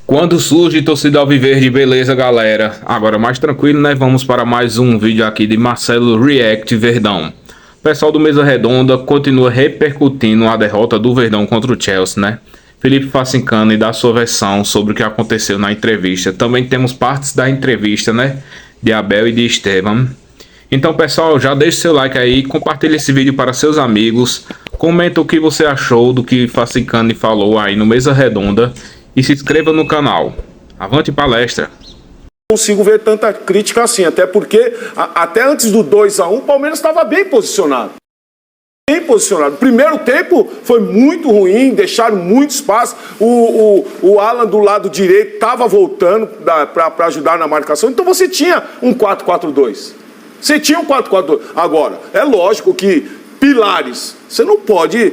Quando surge torcida alviverde, beleza, galera? Agora mais tranquilo, né? Vamos para mais um vídeo aqui de Marcelo React Verdão. O pessoal do Mesa Redonda continua repercutindo a derrota do Verdão contra o Chelsea, né? Felipe Facincani dá sua versão sobre o que aconteceu na entrevista. Também temos partes da entrevista, né? De Abel e de Estevam. Então, pessoal, já deixa seu like aí, compartilha esse vídeo para seus amigos, comenta o que você achou do que Facincani falou aí no Mesa Redonda e se inscreva no canal. Avante palestra! Não consigo ver tanta crítica assim, até porque até antes do 2-1 o Palmeiras estava bem posicionado. O primeiro tempo foi muito ruim, deixaram muito espaço. O Alan do lado direito estava voltando para ajudar na marcação. Então você tinha um 4-4-2. Você tinha um 4-4-2. Agora, é lógico que pilares, você não pode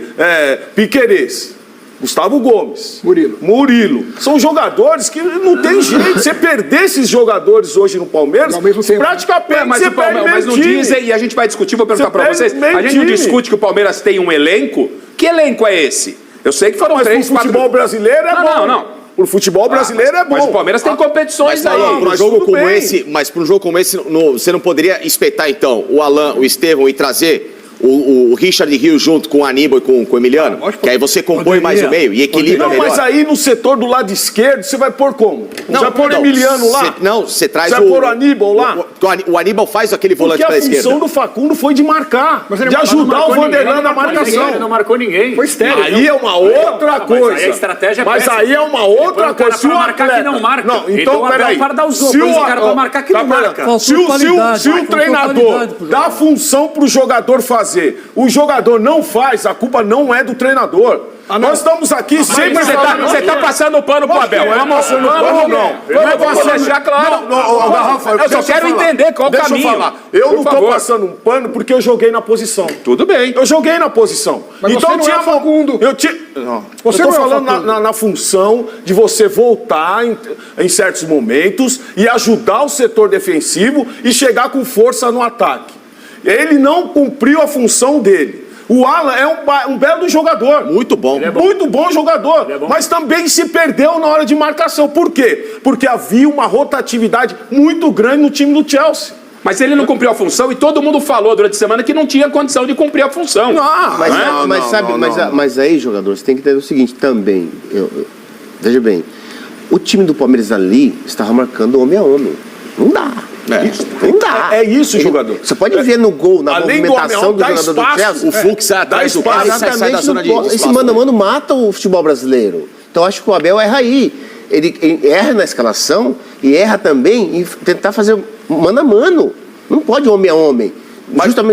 Piquerez, Gustavo Gomes, Murilo. São jogadores que não tem jeito. Você perder esses jogadores hoje no Palmeiras, praticamente mas você perde meio mas não time. dizem, e a gente vai discutir, vou perguntar para vocês. A gente não discute que o Palmeiras tem um elenco. Que elenco é esse? Eu sei que foram Mas 3, 4... futebol brasileiro é bom. Não. Pro futebol brasileiro é bom. Mas o Palmeiras tem competições aí. Mas Para um jogo como esse, você não poderia espetar, então, o Alan, o Estevão e trazer o Richard Rio junto com o Aníbal e com o Emiliano? Que aí você compõe mais o meio e equilibra melhor. Mas aí no setor do lado esquerdo, você vai pôr como? Você vai pôr o Emiliano lá? Você traz Você vai pôr o Aníbal lá? O Aníbal faz aquele volante para a esquerda. Porque a função do Facundo foi de marcar, de ajudar o Vanderlan na marcação. Ele não marcou ninguém. Foi estéreo. Aí é uma outra coisa. Aí a estratégia é Mas péssima. aí é uma outra coisa. Se o marcar que não marca. Não, então peraí. Para dar os outros, o cara para marcar que não marca. Se o treinador dá função para o jogador fazer, o jogador não faz, a culpa não é do treinador. Nós estamos aqui sempre... Você está passando o pano pro Abel. Vamos deixar claro. Eu só quero entender qual o caminho. Eu não estou passando um pano porque eu joguei na posição. Tudo bem. Eu joguei na posição. Mas então você não é Facundo. Eu estou falando na função de você voltar em certos momentos e ajudar o setor defensivo e chegar com força no ataque. Ele não cumpriu a função dele. O Alan é um belo jogador. Muito bom. Muito bom jogador. Mas também se perdeu na hora de marcação. Por quê? Porque havia uma rotatividade muito grande no time do Chelsea. Mas ele não cumpriu a função e todo mundo falou durante a semana que não tinha condição de cumprir a função. Mas aí, jogador, você tem que entender o seguinte também. Veja bem, o time do Palmeiras ali estava marcando homem a homem. Não dá. Não dá. É isso, jogador. Você pode ver no gol, na movimentação do jogador do Chelsea. O fluxo sai atrás do cara e sai da zona de espaço. Esse mano a mano mata o futebol brasileiro. Então acho que o Abel erra aí. Ele erra na escalação e erra também em tentar fazer mano a mano. Não pode homem a homem.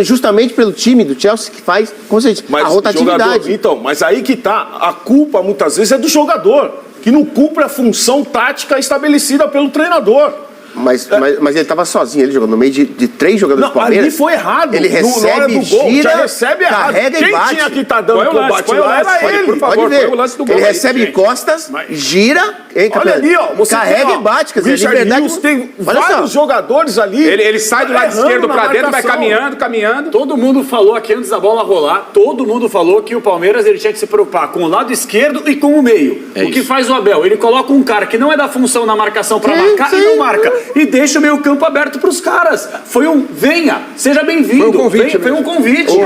Justamente pelo time do Chelsea que faz a rotatividade. Mas aí que tá. A culpa muitas vezes é do jogador, que não cumpre a função tática estabelecida pelo treinador. Mas ele estava sozinho, ele jogando no meio de 3 jogadores do Palmeiras. Ali foi errado. Ele recebe, gira, carrega e bate. Quem tinha que estar dando combate lá era ele. Por favor, ele recebe de costas, gira, olha ali, ó. Você carrega e bate. Quer dizer, liberdade. Tem vários jogadores ali. Ele sai do lado esquerdo para dentro, vai caminhando. Todo mundo falou aqui antes da bola rolar, todo mundo falou que o Palmeiras ele tinha que se preocupar com o lado esquerdo e com o meio. O que faz o Abel? Ele coloca um cara que não é da função na marcação para marcar e não marca. E deixa o meio campo aberto para os caras. Foi venha, seja bem-vindo. Foi um convite.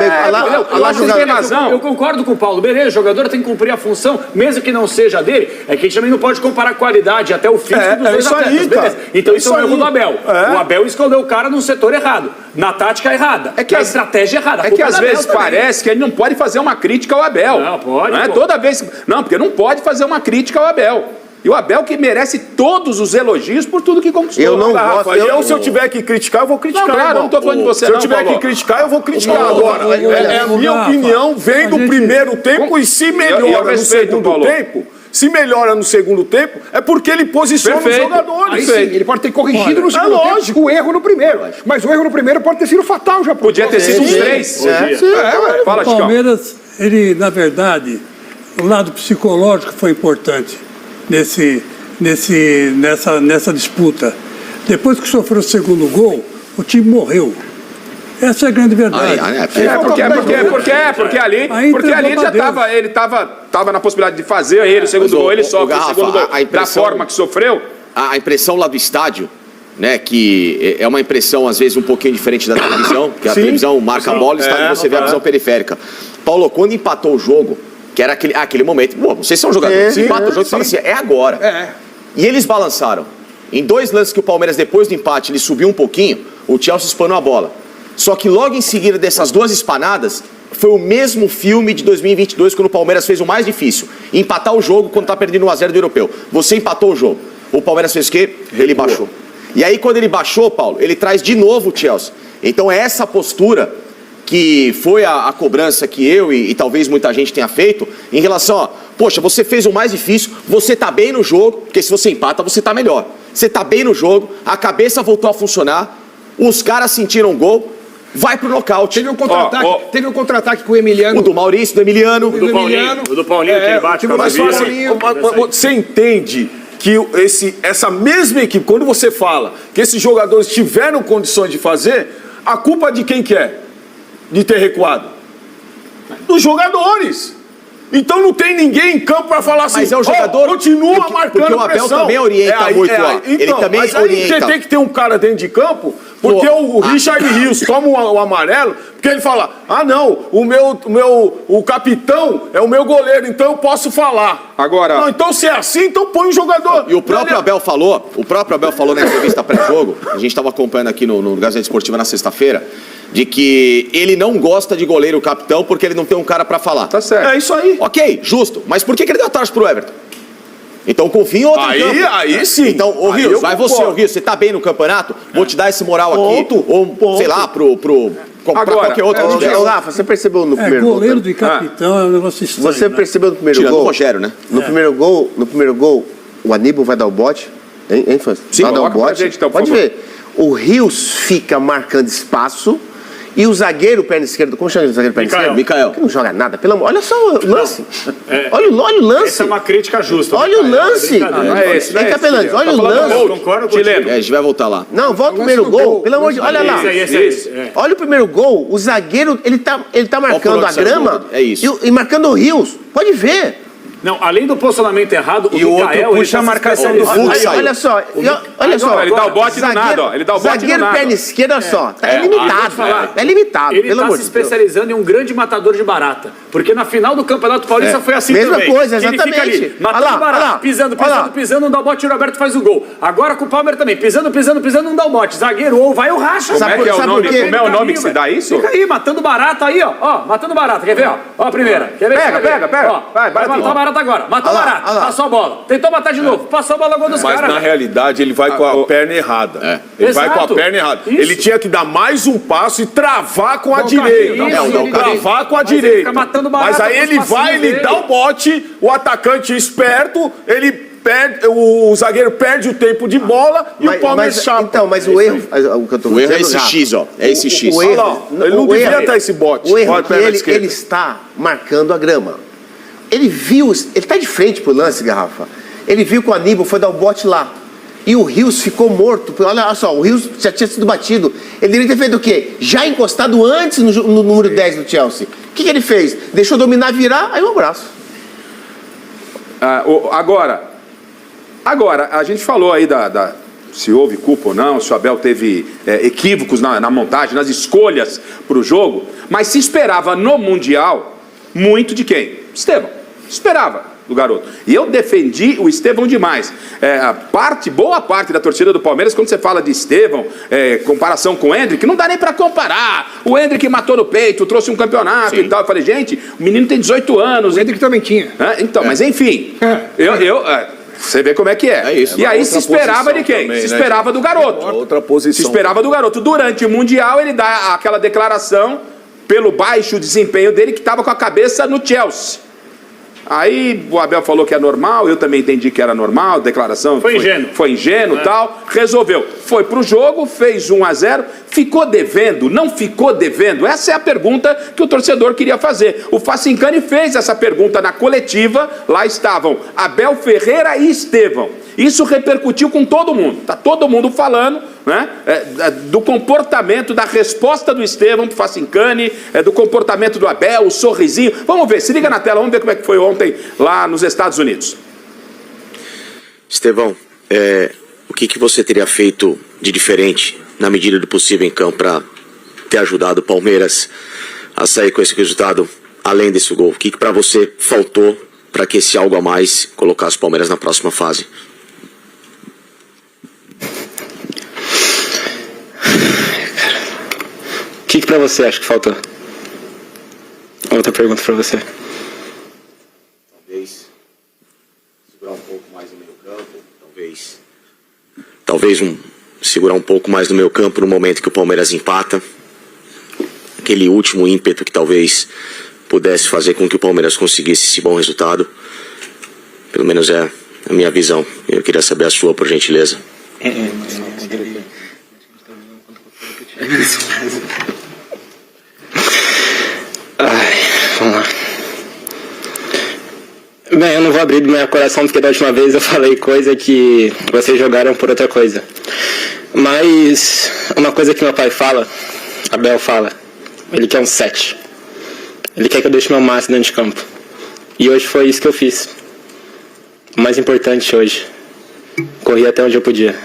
Eu concordo com o Paulo. Beleza, o jogador tem que cumprir a função, mesmo que não seja dele. É que a gente também não pode comparar qualidade até o físico dos dois atletas. Beleza. Então isso é um erro do Abel. O Abel escolheu o cara no setor errado, na tática errada, na estratégia errada. É que às vezes parece que ele não pode fazer uma crítica ao Abel. Não, pode. Não é toda vez. Não, porque não pode fazer uma crítica ao Abel. E o Abel que merece todos os elogios por tudo que conquistou. Eu não gosto. Se eu tiver que criticar, eu vou criticar. Não, claro, não estou falando de você, não, Se eu tiver que criticar, eu vou criticar. Agora, a minha opinião vem do primeiro tempo e se melhora no segundo tempo... Se melhora no segundo tempo, é porque ele posiciona os jogadores. Aí sim, ele pode ter corrigido no segundo tempo o erro no primeiro. Mas o erro no primeiro pode ter sido fatal já. Podia ter sido uns 3. Fala, o Palmeiras, ele, na verdade, o lado psicológico foi importante nessa disputa. Depois que sofreu o segundo gol, o time morreu. Essa é a grande verdade. Porque ali ele já estava na possibilidade de fazer ele, o segundo gol, ele sofre o segundo gol da forma que sofreu. A impressão lá do estádio, né, que é uma impressão às vezes um pouquinho diferente da televisão, porque a televisão marca a bola e o estádio você vê a visão periférica. Paulo, quando empatou o jogo, que era aquele momento, pô, vocês são jogadores, se empata o jogo, você fala assim, é agora. E eles balançaram. Em 2 lances que o Palmeiras, depois do empate, ele subiu um pouquinho, o Chelsea espanou a bola. Só que logo em seguida dessas 2 espanadas, foi o mesmo filme de 2022, quando o Palmeiras fez o mais difícil. Empatar o jogo quando tá perdendo 1-0 do Europeu. Você empatou o jogo. O Palmeiras fez o quê? Ele baixou. E aí quando ele baixou, Paulo, ele traz de novo o Chelsea. Então é essa postura que foi a cobrança que eu e talvez muita gente tenha feito em relação a, poxa, você fez o mais difícil, você tá bem no jogo, porque se você empata, você tá melhor. Você tá bem no jogo, a cabeça voltou a funcionar, os caras sentiram o gol, vai pro nocaute. Teve um contra-ataque com o Emiliano. O do Maurício, do Emiliano. O do Paulinho, que ele bate com a Você entende que essa mesma equipe, quando você fala que esses jogadores tiveram condições de fazer, a culpa de quem que é? De ter recuado? Dos jogadores. Então não tem ninguém em campo para falar assim, mas é o jogador, continua marcando porque o Abel pressão. também orienta muito lá. Então, ele também mas aí orienta. tem que ter um cara dentro de campo, porque o Richard Rios toma o amarelo, porque ele fala, não, o capitão é o meu goleiro, então eu posso falar. Agora... Não, então se é assim, então põe o jogador. E o próprio Abel falou na entrevista pré-jogo, a gente estava acompanhando aqui no Gazeta Esportiva na sexta-feira, de que ele não gosta de goleiro capitão porque ele não tem um cara pra falar. Tá certo. É isso aí. Ok, justo. Mas por que ele deu atrás pro Everton? Então confia em outro campo. Aí sim. Então, ô Rios, vai você, ô Rios, você tá bem no campeonato? Vou te dar esse moral aqui. Ou, sei lá, pra qualquer outro. Rafa, você percebeu no primeiro gol? Goleiro de capitão é um negócio estranho. Você percebeu no primeiro Tirando gol? o Rogério, né? No primeiro gol, o Aníbal vai dar o bote. Hein, Fãs? Sim, vai dar o coloca pra bote. gente, então, por Pode favor. ver. O Rios fica marcando espaço. E o zagueiro, perna esquerda, como chama o zagueiro perna esquerda? Micael. Que não joga nada, pelo amor. Olha só o lance. Olha o lance. Essa é uma crítica justa. Olha o lance. Não é esse, Hein, Capelães, olha o lance. Concordo com Chileno. A gente vai voltar lá. Não, volta o primeiro gol. Pelo amor de Deus, olha lá. Esse. Olha o primeiro gol. O zagueiro, ele tá marcando a grama. É isso. E marcando o Rios. Pode ver. Não, além do posicionamento errado, E o outro puxa a marcação do Fux. Olha só. Olha só. Ele dá o bote no nada, ó. Ele dá o bote no Zagueiro nada. perna esquerda, olha só. Tá limitado. É limitado, Ele pelo está amor se de Deus. especializando em um grande matador de barata. Porque na final do Campeonato Paulista foi assim Mesma também. coisa, Ele fica exatamente. ali, matando Olha lá, barata, olha lá. pisando, Olha lá. não dá o bote, o Roberto faz o gol. Agora com o Palmeiras também, pisando, não dá o bote. Zagueiro ou vai o racha. Como é o nome que se dá isso? Fica aí, matando barata aí, ó. Matando barata, quer ver, ó? Ó a primeira. Quer ver? Pega. Ó, vai matar barata agora. Matou barata, passou a bola. Tentou matar de novo, passou a bola, gol dos caras. Mas na realidade ele vai com a perna errada. Ele vai com a perna errada. Isso. Ele tinha que dar mais um passo e travar com a direita. Travar com a direita. fica matando barata Mas aí com os ele vai, passinhos ele dele. dá o bote, o atacante esperto, ele perde, o zagueiro perde o tempo de bola e o Palmeiras chapa. Então, mas o erro, o que eu tô O erro é dizendo, esse X, ó. É esse X. O Olha erro, lá, ele não devia dar esse bote. O erro Olha é a que perna esquerda. ele está marcando a grama. Ele viu, ele tá de frente pro lance, Garrafa. Ele viu que o Aníbal foi dar o bote lá. E o Rios ficou morto. Olha só, o Rios já tinha sido batido. Ele deveria ter feito o quê? Já encostado antes no número 10 do Chelsea. O que ele fez? Deixou dominar, virar, aí um abraço. Agora, a gente falou aí se houve culpa ou não, se o Abel teve equívocos na montagem, nas escolhas para o jogo, mas se esperava no Mundial muito de quem? Estevão. Esperava do garoto. E eu defendi o Estevão demais. Boa parte da torcida do Palmeiras, quando você fala de Estevão, comparação com o Endrick, não dá nem para comparar. O Endrick matou no peito, trouxe um campeonato e tal. Eu falei, gente, o menino tem 18 anos. O Endrick também tinha. Então, mas enfim, você vê como é que é. Isso. E aí se esperava de quem? Também, se né, esperava do garoto. Outra posição. Se esperava do garoto. Durante o Mundial, ele dá aquela declaração pelo baixo desempenho dele, que estava com a cabeça no Chelsea. Aí o Abel falou que é normal, eu também entendi que era normal, declaração foi ingênuo e tal, resolveu. Foi pro jogo, fez 1-0, ficou devendo, não ficou devendo? Essa é a pergunta que o torcedor queria fazer. O Facincani fez essa pergunta na coletiva, lá estavam Abel Ferreira e Estevão. Isso repercutiu com todo mundo, tá todo mundo falando, né, do comportamento, da resposta do Estevão pro Facincani, do comportamento do Abel, o sorrisinho. Vamos ver, se liga na tela, vamos ver como é que foi ontem lá nos Estados Unidos. Estevão, o que você teria feito de diferente, na medida do possível em campo, para ter ajudado o Palmeiras a sair com esse resultado, além desse gol? O que para você faltou para que esse algo a mais colocasse o Palmeiras na próxima fase? O que pra você acha que faltou? Outra pergunta pra você. Talvez segurar um pouco mais no meio campo, talvez segurar um pouco mais no meio campo no momento que o Palmeiras empata. Aquele último ímpeto que talvez pudesse fazer com que o Palmeiras conseguisse esse bom resultado. Pelo menos é a minha visão. Eu queria saber a sua, por gentileza. Vamos lá. Bem, eu não vou abrir do meu coração porque da última vez eu falei coisa que vocês jogaram por outra coisa. Mas uma coisa que meu pai fala, Abel fala, ele quer um 7. Ele quer que eu deixe meu máximo dentro de campo. E hoje foi isso que eu fiz. O mais importante hoje. Corri até onde eu podia.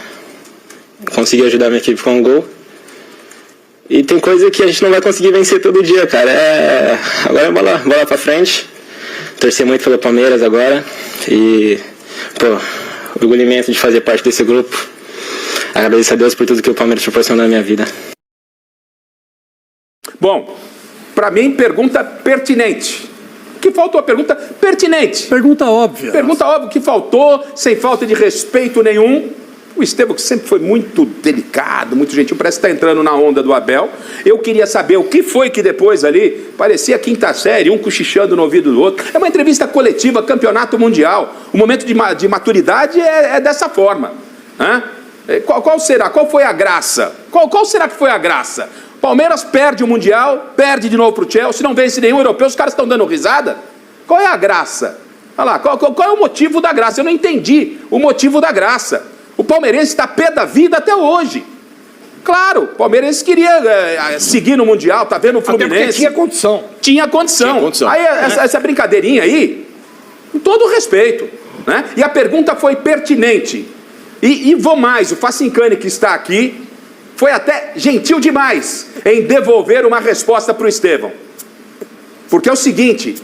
Consegui ajudar minha equipe com um gol. E tem coisa que a gente não vai conseguir vencer todo dia, cara. Agora é bola pra frente. Torcer muito pelo Palmeiras agora. E, orgulho imenso de fazer parte desse grupo. Agradeço a Deus por tudo que o Palmeiras proporcionou na minha vida. Bom, para mim, pergunta pertinente. Que faltou a pergunta pertinente. Pergunta óbvia. Pergunta óbvia que faltou, sem falta de respeito nenhum. O Estevão, que sempre foi muito delicado, muito gentil, parece que está entrando na onda do Abel. Eu queria saber o que foi que depois ali parecia quinta série, um cochichando no ouvido do outro. É uma entrevista coletiva, campeonato mundial. O momento de maturidade é dessa forma. Qual será? Qual foi a graça? Qual será que foi a graça? Palmeiras perde o Mundial, perde de novo para o Chelsea, não vence nenhum europeu, os caras estão dando risada? Qual é a graça? Olha lá, qual é o motivo da graça? Eu não entendi o motivo da graça. O palmeirense está pé da vida até hoje. Claro, o palmeirense queria seguir no Mundial, tá vendo o Fluminense. Até porque tinha condição. Tinha condição. Aí essa brincadeirinha aí, com todo respeito, né? E a pergunta foi pertinente. E vou mais, o Facincani que está aqui foi até gentil demais em devolver uma resposta para o Estevão. Porque é o seguinte,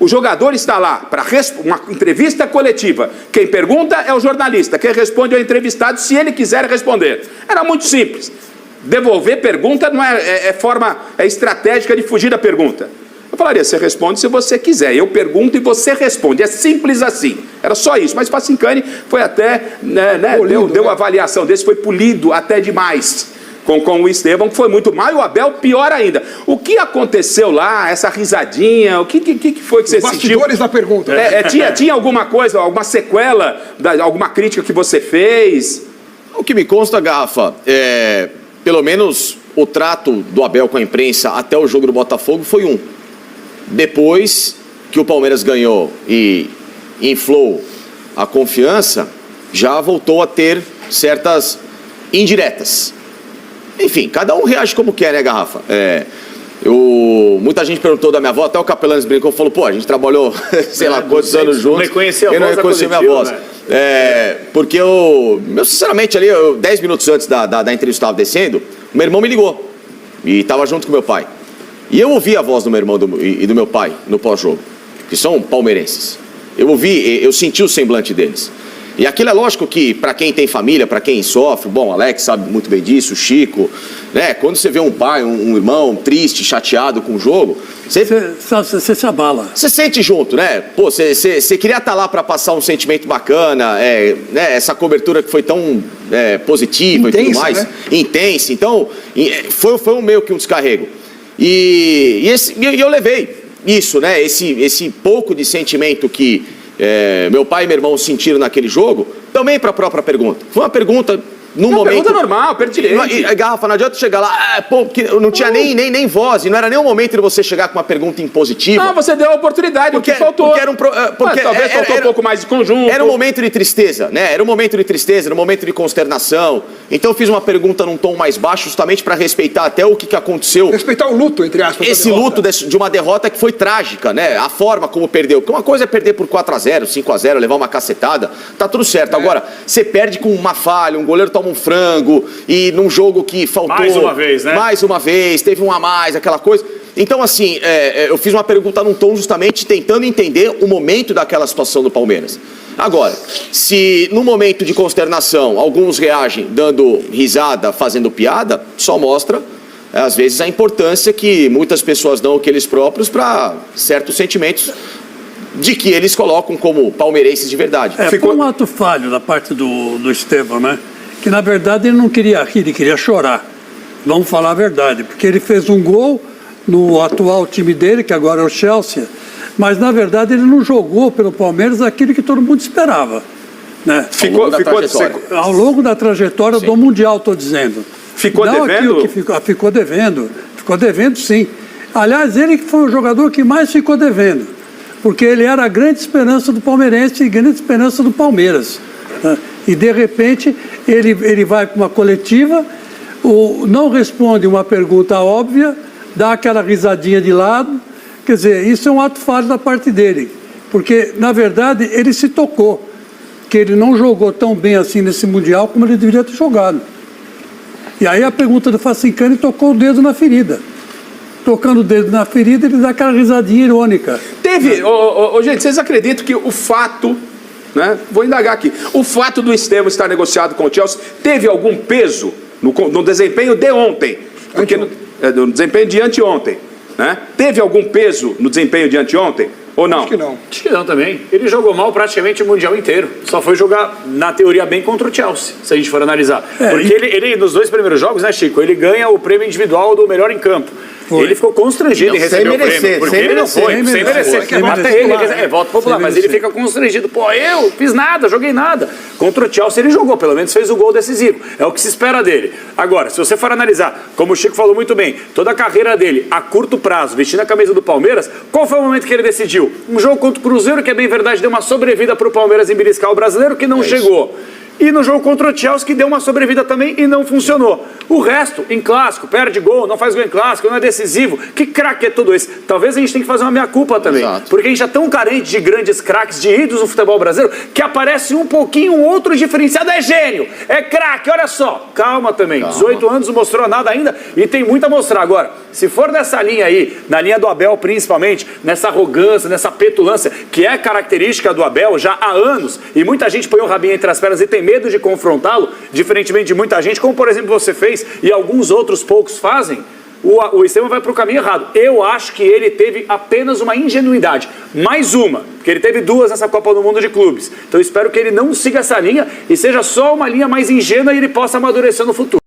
o jogador está lá para uma entrevista coletiva. Quem pergunta é o jornalista, quem responde é o entrevistado, se ele quiser responder. Era muito simples. Devolver pergunta não é forma estratégica de fugir da pergunta. Eu falaria, você responde se você quiser. Eu pergunto e você responde. É simples assim. Era só isso. Mas Facincani foi até, deu a avaliação desse, foi polido até demais com o Estevão, que foi muito mal, e o Abel pior ainda. O que aconteceu lá, essa risadinha, o que foi que você sentiu? Bastidores da pergunta. Tinha alguma coisa, alguma sequela, alguma crítica que você fez? O que me consta, Garrafa, pelo menos o trato do Abel com a imprensa até o jogo do Botafogo foi um. Depois que o Palmeiras ganhou e inflou a confiança, já voltou a ter certas indiretas. Enfim, cada um reage como quer, né, Garrafa? Muita gente perguntou da minha avó, até o Capelanes brincou, falou, a gente trabalhou, sei lá quantos anos juntos. Não reconheceu a voz, não reconheceu minha voz. Né? Porque eu, sinceramente, ali, 10 minutos antes da entrevista estava descendo, o meu irmão me ligou. E estava junto com meu pai. E eu ouvi a voz do meu irmão e do meu pai no pós-jogo, que são palmeirenses. Eu senti o semblante deles. E aquilo é lógico que, para quem tem família, para quem sofre, o Alex sabe muito bem disso, o Chico, né? Quando você vê um pai, um irmão triste, chateado com o jogo, você se abala. Você sente junto, né? Você queria estar lá para passar um sentimento bacana, né? Essa cobertura que foi tão positiva intensa, e tudo mais, né? Intensa. Então, foi meio que um descarrego. E eu levei isso, né? Esse pouco de sentimento que meu pai e meu irmão sentiram naquele jogo, também para a própria pergunta. Foi uma pergunta no momento... Pergunta normal, pertinente. Garrafa, não adianta chegar lá, porque não tinha nem voz, e não era nem o momento de você chegar com uma pergunta impositiva. Não, você deu a oportunidade, porque faltou. Talvez faltou um pouco mais de conjunto. Era um momento de tristeza, né? Era um momento de tristeza, era um momento de consternação. Então eu fiz uma pergunta num tom mais baixo, justamente para respeitar até o que aconteceu. Respeitar o luto, entre aspas. Esse luto de uma derrota que foi trágica, né? A forma como perdeu. Porque uma coisa é perder por 4-0, 5-0, levar uma cacetada, tá tudo certo. Agora, você perde com uma falha, um goleiro toma um frango, e num jogo que faltou... Mais uma vez, né? Mais uma vez, teve um a mais, aquela coisa. Então, assim, eu fiz uma pergunta num tom justamente tentando entender o momento daquela situação do Palmeiras. Agora, se no momento de consternação alguns reagem dando risada, fazendo piada, só mostra, às vezes, a importância que muitas pessoas dão que eles próprios para certos sentimentos de que eles colocam como palmeirenses de verdade. Foi um ato falho da parte do Estevão, né? Que, na verdade, ele não queria rir, ele queria chorar. Vamos falar a verdade, porque ele fez um gol no atual time dele, que agora é o Chelsea, mas, na verdade, ele não jogou pelo Palmeiras aquilo que todo mundo esperava. Né? Ao longo da trajetória do Mundial, estou dizendo. Ficou não devendo? Ficou devendo. Ficou devendo, sim. Aliás, ele que foi o jogador que mais ficou devendo, porque ele era a grande esperança do palmeirense e grande esperança do Palmeiras. Né? E, de repente, ele vai para uma coletiva, não responde uma pergunta óbvia, dá aquela risadinha de lado. Quer dizer, isso é um ato falho da parte dele, porque, na verdade, ele se tocou, que ele não jogou tão bem assim nesse Mundial como ele deveria ter jogado. E aí a pergunta do Facincani tocou o dedo na ferida. Tocando o dedo na ferida, ele dá aquela risadinha irônica. Teve, gente, vocês acreditam que o fato, né, vou indagar aqui, o fato do Estevão estar negociado com o Chelsea teve algum peso no desempenho de ontem? Porque no desempenho de anteontem, né? Teve algum peso no desempenho de anteontem? Ou não? Acho que não. Acho que não também. Ele jogou mal praticamente o Mundial inteiro. Só foi jogar, na teoria, bem contra o Chelsea, se a gente for analisar. Porque ele, nos 2 primeiros jogos, né, Chico, ele ganha o prêmio individual do melhor em campo. Foi. Ele ficou constrangido em receber o prêmio. Porque ele não foi, sem merecer. Até ele, voto popular, mas ele fica constrangido. Pô, eu fiz nada, joguei nada. Contra o Chelsea ele jogou, pelo menos fez o gol decisivo. É o que se espera dele. Agora, se você for analisar, como o Chico falou muito bem, toda a carreira dele, a curto prazo, vestindo a camisa do Palmeiras, qual foi o momento que ele decidiu? Um jogo contra o Cruzeiro, que é bem verdade, deu uma sobrevida para o Palmeiras em beliscar o brasileiro, que não chegou. E no jogo contra o Chelsea, que deu uma sobrevida também e não funcionou. O resto, em clássico, perde gol, não faz gol em clássico, não é decisivo. Que craque é tudo isso? Talvez a gente tenha que fazer uma meia-culpa também. Exato. Porque a gente é tão carente de grandes craques, de ídolos no futebol brasileiro, que aparece um pouquinho, um outro diferenciado. É gênio, é craque, olha só. Calma também, 18 anos não mostrou nada ainda e tem muito a mostrar. Agora, se for nessa linha aí, na linha do Abel principalmente, nessa arrogância, nessa petulância, que é característica do Abel já há anos, e muita gente põe o rabinho entre as pernas e tem medo de confrontá-lo, diferentemente de muita gente, como por exemplo você fez e alguns outros poucos fazem, o Estevão vai para o caminho errado. Eu acho que ele teve apenas uma ingenuidade, mais uma, porque ele teve 2 nessa Copa do Mundo de Clubes. Então eu espero que ele não siga essa linha e seja só uma linha mais ingênua e ele possa amadurecer no futuro.